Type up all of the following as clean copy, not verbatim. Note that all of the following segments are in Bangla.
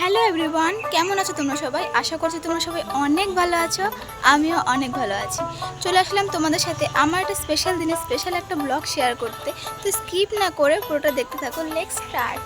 হ্যালো এভরিওয়ান, কেমন আছো তোমরা সবাই? আশা করছি তোমরা সবাই অনেক ভালো আছো। আমিও অনেক ভালো আছি। চলে আসলাম তোমাদের সাথে আমার একটা স্পেশাল দিনে স্পেশাল একটা ব্লগ শেয়ার করতে। তো স্কিপ না করে পুরোটা দেখতে থাকো। Let's start.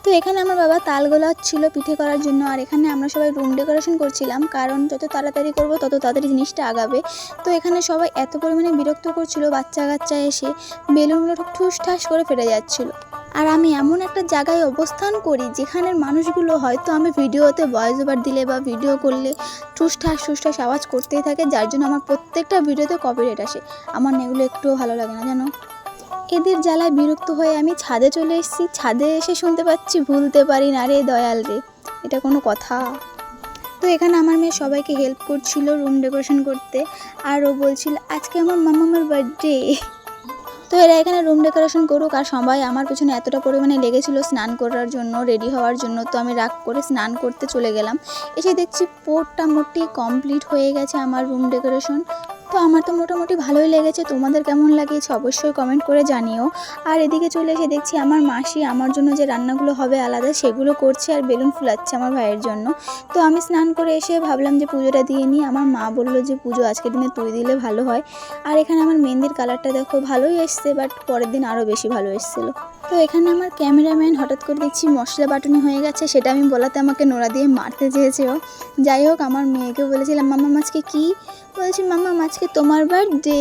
তো এখানে আমার বাবা তাল গোলাচ্ছিল পিঠে করার জন্য, আর এখানে আমরা সবাই রুম ডেকোরেশন করছিলাম, কারণ যত তাড়াতাড়ি করব তত তাড়াতাড়ি জিনিসটা আগাবে। তো এখানে সবাই এত পরিমাণে বিরক্ত করছিল, বাচ্চা কাচ্চা এসে বেলুনগুলো ঠুস ঠাস করে ফেটে যাচ্ছিলো। আর আমি এমন একটা জায়গায় অবস্থান করি যেখানের মানুষগুলো হয়তো আমি ভিডিওতে ভয়েস ওভার দিলে বা ভিডিও করলে ঠুসঠাস আওয়াজ করতেই থাকে, যার জন্য আমার প্রত্যেকটা ভিডিওতে কপিরাইট আসে। আমার এগুলো একটুও ভালো লাগে না জানো। এদের জ্বালায় বিরক্ত হয়ে আমি ছাদে চলে এসেছি। ছাদে এসে শুনতে পাচ্ছি ভুলতে পারি না রে দয়াল রে, এটা কোনো কথা? তো এখানে আমার মেয়ে সবাইকে হেল্প করছিল রুম ডেকোরেশন করতে, আর ও বলছিল আজকে আমার মামার বার্থডে। তো এরা এখানে রুম ডেকোরেশন করুক, আর সবাই আমার পেছনে এতটা পরিমাণে লেগেছিল স্নান করার জন্য, রেডি হওয়ার জন্য। তো আমি রাগ করে স্নান করতে চলে গেলাম। এসে দেখছি মোটামুটি কমপ্লিট হয়ে গেছে আমার রুম ডেকোরেশন। তো আমার তো মোটামুটি ভালোই লেগেছে। তোমাদের কেমন লাগিয়েছে অবশ্যই কমেন্ট করে জানিও। আর এদিকে চলে এসে দেখছি আমার মাসি আমার জন্য যে রান্নাগুলো হবে আলাদা সেগুলো করছে, আর বেলুন ফুলাচ্ছে আমার ভাইয়ের জন্য। তো আমি স্নান করে এসে ভাবলাম যে পুজোটা দিয়ে নিই। আমার মা বললো যে পুজো আজকের দিনে তুই দিলে ভালো হয়। আর এখানে আমার মেহেন্দির কালারটা দেখো ভালোই এসছে, বাট পরের দিন আরও বেশি ভালো এসেছিলো। তো এখানে আমার ক্যামেরাম্যান হঠাৎ করে দেখছি মশলা বাটুনি হয়ে গেছে, সেটা আমি বলাতে আমাকে নোড়া দিয়ে মারতে চেয়েছে ও। যাই হোক, আমার মেয়েকে বলেছিলাম মাম্মা আজকে কি, বলছি মাম্মা আজকে তোমার বার্থডে।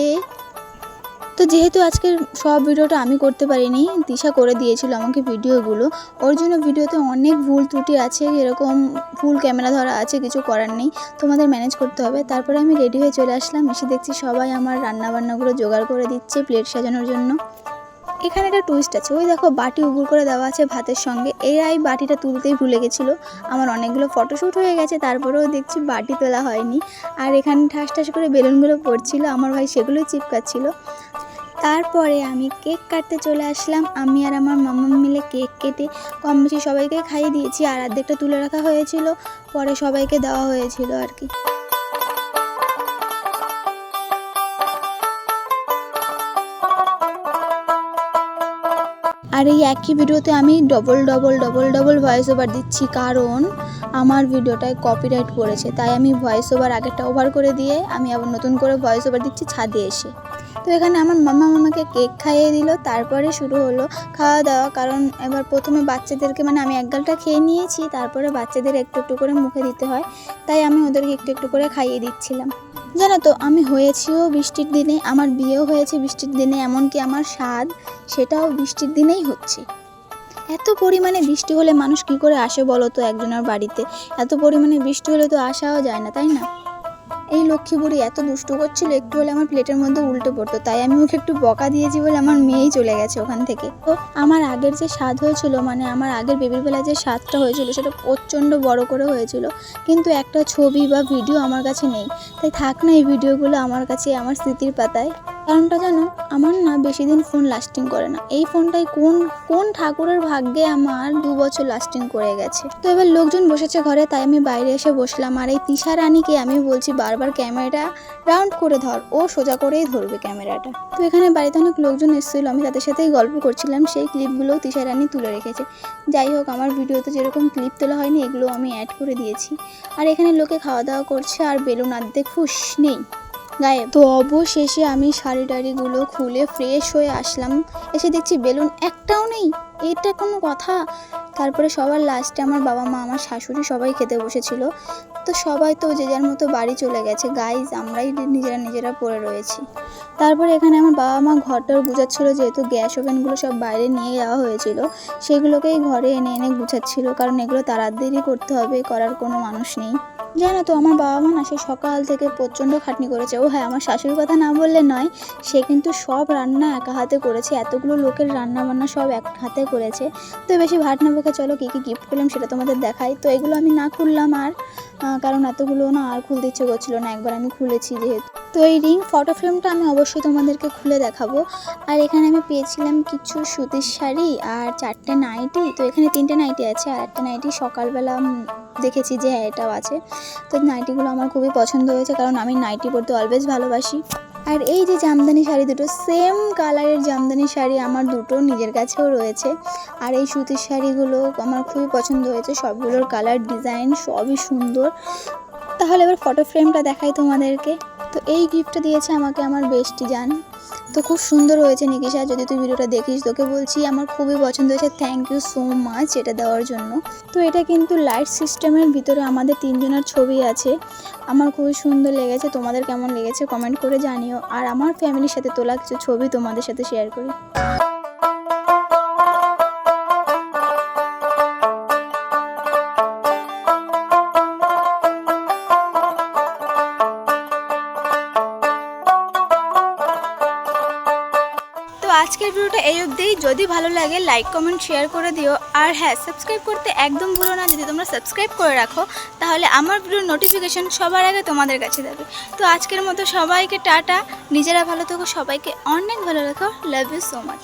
তো যেহেতু আজকের সব ভিডিওটা আমি করতে পারিনি, দিশা করে দিয়েছিল আমাকে ভিডিওগুলো, ওর জন্য ভিডিওতে অনেক ভুল ত্রুটি আছে, এরকম ফুল ক্যামেরা ধরা আছে, কিছু করার নেই, তোমাদের ম্যানেজ করতে হবে। তারপরে আমি রেডি হয়ে চলে আসলাম। এসে দেখছি সবাই আমার রান্নাবান্নাগুলো জোগাড় করে দিচ্ছে প্লেট সাজানোর জন্য। এখানে একটা টুইস্ট আছে, ওই দেখো বাটি উবুর করে দেওয়া আছে ভাতের সঙ্গে। এরা এই বাটিটা তুলতেই ভুলে গেছিলো। আমার অনেকগুলো ফটোশ্যুট হয়ে গেছে, তারপরেও দেখছি বাটি তোলা হয়নি। আর এখানে ঠাস ঠাস করে বেলুনগুলো পড়ছিল, আমার ভাই সেগুলোই চিপকাচ্ছিল। তারপরে আমি কেক কাটতে চলে আসলাম। আমি আর আমার মাম্মা মিলে কেক কেটে কম বেশি সবাইকে খাইয়ে দিয়েছি, আর অর্ধেকটা তুলে রাখা হয়েছিল, পরে সবাইকে দেওয়া হয়েছিল আর কি। আর এই একই ভিডিওতে আমি ডবল ভয়েস ওভার দিচ্ছি, কারণ আমার ভিডিওটায় কপিরাইট পড়েছে, তাই আমি ভয়েস ওভার আগেরটা ওভার করে দিয়ে আমি আবার নতুন করে ভয়েস ওভার দিচ্ছি ছাদে এসে। তো এখানে আমার মামাকে কেক খাইয়ে দিল, তারপরে শুরু হলো খাওয়া দাওয়া। কারণ এবার প্রথমে বাচ্চাদেরকে আমি এক গালটা খেয়ে নিয়েছি, তারপরে বাচ্চাদের একটু একটু করে মুখে দিতে হয়, তাই আমি ওদেরকে একটু একটু করে খাইয়ে দিচ্ছিলাম। জানো তো আমি হয়েছিও বৃষ্টির দিনে, আমার বিয়েও হয়েছে বৃষ্টির দিনে, এমনকি আমার স্বাদ সেটাও বৃষ্টির দিনেই হচ্ছে। এত পরিমাণে বৃষ্টি হলে মানুষ কি করে আসে বলো তো একজনের বাড়িতে? এত পরিমাণে বৃষ্টি হলে তো আসাও যায় না, তাই না? এই লক্ষ্মী বুড়ি এত দুষ্টু করছিল, একটু হলে আমার প্লেটের মধ্যে উল্টে পড়তো, তাই আমি ওকে একটু বকা দিয়েছি বলে আমার মেয়েই চলে গেছে ওখান থেকে। তো আমার আগের যে স্বাদ হয়েছিল, আমার আগের বেবির বেলা যে স্বাদটা হয়েছিল সেটা প্রচণ্ড বড় করে হয়েছিল, কিন্তু একটা ছবি বা ভিডিও আমার কাছে নেই। তাই থাক না এই ভিডিওগুলো আমার কাছে আমার স্মৃতির পাতায়। কারণটা জানো, আমার না বেশি দিন ফোন লাস্টিং করে না। এই ফোনটাই কোন ঠাকুরের ভাগ্যে আমার 2 বছর লাস্টিং করে গেছে। তো এবার লোকজন বসেছে ঘরে, তাই আমি বাইরে এসে বসলাম। আর এই তিশা রানীকে আমি বলছি বারবার ক্যামেরাটা রাউন্ড করে ধর, ও সোজা করেই ধরবে ক্যামেরাটা। তো এখানে বাড়িতে অনেক লোকজন এসেছিল, আমি তাদের সাথেই গল্প করছিলাম, সেই ক্লিপগুলোও তিশা রানী তুলে রেখেছে। যাই হোক, আমার ভিডিওতে যেরকম ক্লিপ তোলা হয়নি এগুলো আমি অ্যাড করে দিয়েছি। আর এখানে লোকে খাওয়া দাওয়া করছে, আর বেলুন অর্ধেক ফুস নেই গায়ে। তো অবশেষে আমি শাড়ি টাড়িগুলো খুলে ফ্রেশ হয়ে আসলাম, এসে দেখছি বেলুন একটাও নেই। এটা কোনো কথা? তারপরে সবার লাস্টে আমার বাবা মা আমার শাশুড়ি সবাই খেতে বসেছিল। তো সবাই তো যে যার মতো বাড়ি চলে গেছে, গাইজ আমরাই নিজেরা পড়ে রয়েছি। তারপরে এখানে আমার বাবা মা ঘরটাও গুছাচ্ছিল, যেহেতু গ্যাস ওভেনগুলো সব বাইরে নিয়ে যাওয়া হয়েছিল, সেগুলোকেই ঘরে এনে এনে গুছাচ্ছিল, কারণ এগুলো তাড়াতাড়ি করতে হবে, করার কোনো মানুষ নেই। জানো তো আমার বাবা মা না সে সকাল থেকে প্রচণ্ড খাটনি করেছে। ও হ্যাঁ, আমার শাশুড়ির কথা না বললে নয়, সে কিন্তু সব রান্না একা হাতে করেছে, এতগুলো লোকের রান্না বান্না সব এক হাতে করেছে। তো বেশি ভাট না বকে চলো কী কী গিফট পেলাম সেটা তোমাদের দেখাই। তো এগুলো আমি না খুললাম, আর কারণ এতগুলো না আর খুলতে ইচ্ছে করছিল না, একবার আমি খুলেছি যেহেতু। তো এই রিং ফটো ফ্রেমটা আমি অবশ্যই তোমাদেরকে খুলে দেখাবো। আর এখানে আমি পেয়েছিলাম কিছু সুতির শাড়ি আর 4টে নাইটি। তো এখানে 3টে নাইটি আছে, আর একটা নাইটি সকালবেলা দেখেছি যে হ্যাঁ এটাও আছে। তো নাইটিগুলো আমার খুবই পছন্দ হয়েছে, কারণ আমি নাইটি পরতে অলওয়েজ ভালোবাসি। আর এই যে জামদানি শাড়ি দুটো সেম কালারের জামদানি শাড়ি আমার দুটো নিজের কাছেও রয়েছে। আর এই সুতির শাড়িগুলো আমার খুবই পছন্দ হয়েছে, সবগুলোর কালার ডিজাইন সবই সুন্দর। তাহলে এবার ফটো ফ্রেমটা দেখাই তোমাদেরকে। তো এই গিফটটা দিয়েছে আমাকে আমার বেস্টি জান। তো খুব সুন্দর হয়েছে নিকিশা, যদি তুই ভিডিওটা দেখিস তোকে বলছি আমার খুবই পছন্দ হয়েছে, থ্যাংক ইউ সো মাচ এটা দেওয়ার জন্য। তো এটা কিন্তু লাইট সিস্টেমের ভিতরে আমাদের তিনজনের ছবি আছে, আমার খুবই সুন্দর লেগেছে। তোমাদের কেমন লেগেছে কমেন্ট করে জানিও। আর আমার ফ্যামিলির সাথে তোলা কিছু ছবি তোমাদের সাথে শেয়ার করি। তো আজকের ভিডিওটা এই অবধিই। যদি ভালো লাগে লাইক কমেন্ট শেয়ার করে দিও। আর হ্যাঁ, সাবস্ক্রাইব করতে একদম ভুলো না। যদি তোমরা সাবস্ক্রাইব করে রাখো তাহলে আমার ভিডিওর নোটিফিকেশন সবার আগে তোমাদের কাছে যাবে। তো আজকের মতো সবাইকে টাটা, নিজেরা ভালো থেকো, সবাইকে অনেক ভালো রাখো, লাভ ইউ সো মাচ।